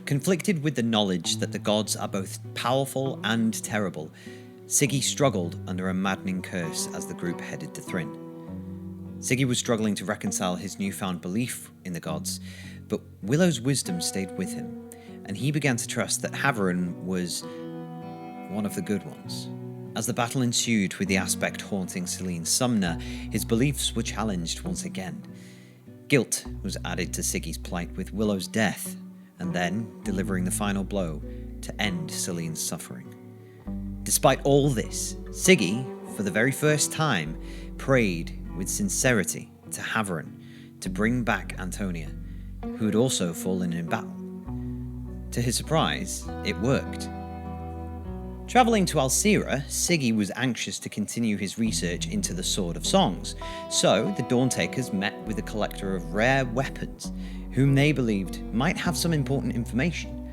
Conflicted with the knowledge that the gods are both powerful and terrible, Siggy struggled under a maddening curse as the group headed to Thryn. Siggy was struggling to reconcile his newfound belief in the gods, but Willow's wisdom stayed with him, and he began to trust that Haveron was one of the good ones. As the battle ensued with the aspect haunting Selene Sumner, his beliefs were challenged once again. Guilt was added to Siggy's plight with Willow's death, and then delivering the final blow to end Selene's suffering. Despite all this, Siggy, for the very first time, prayed with sincerity to Haveron to bring back Antonia, who had also fallen in battle. To his surprise, it worked. Travelling to Alcira, Siggy was anxious to continue his research into the Sword of Songs, so the Dawntakers met with a collector of rare weapons, whom they believed might have some important information.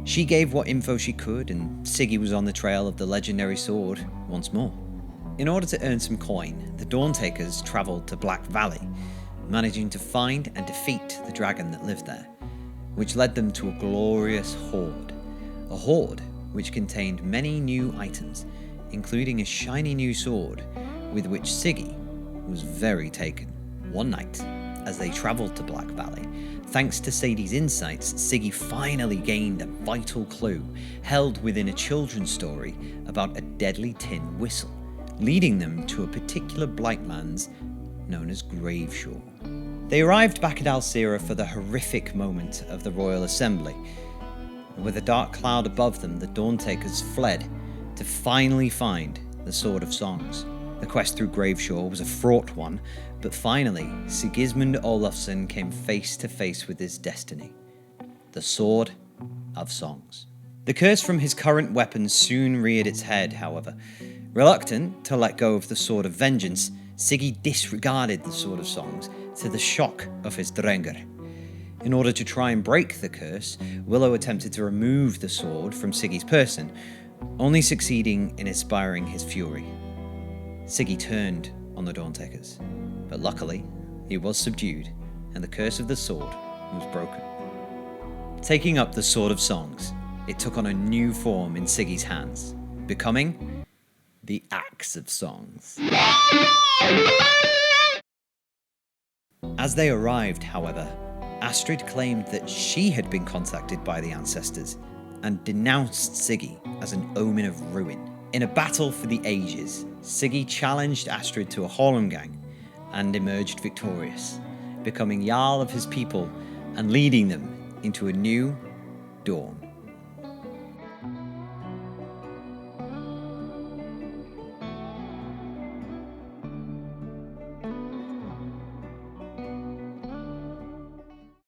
She gave what info she could, and Siggy was on the trail of the legendary sword once more. In order to earn some coin, the Dawntakers travelled to Black Valley, managing to find and defeat the dragon that lived there, which led them to a glorious hoard. A hoard which contained many new items, including a shiny new sword, with which Siggy was very taken. One night, as they travelled to Black Valley, thanks to Sadie's insights, Siggy finally gained a vital clue held within a children's story about a deadly tin whistle, leading them to a particular Blightlands known as Graveshore. They arrived back at Alcira for the horrific moment of the Royal Assembly. With a dark cloud above them, the Dawntakers fled to finally find the Sword of Songs. The quest through Graveshore was a fraught one, but finally, Sigismund Olafsson came face to face with his destiny. The Sword of Songs. The curse from his current weapon soon reared its head, however. Reluctant to let go of the Sword of Vengeance, Siggy disregarded the Sword of Songs to the shock of his Drengr. In order to try and break the curse, Willow attempted to remove the sword from Siggy's person, only succeeding in inspiring his fury. Siggy turned on the Dawntakers, but luckily, he was subdued, and the curse of the sword was broken. Taking up the Sword of Songs, it took on a new form in Siggy's hands, becoming the Axe of Songs. As they arrived, however, Astrid claimed that she had been contacted by the ancestors and denounced Siggy as an omen of ruin. In a battle for the ages, Siggy challenged Astrid to a Holmgang and emerged victorious, becoming Jarl of his people and leading them into a new dawn.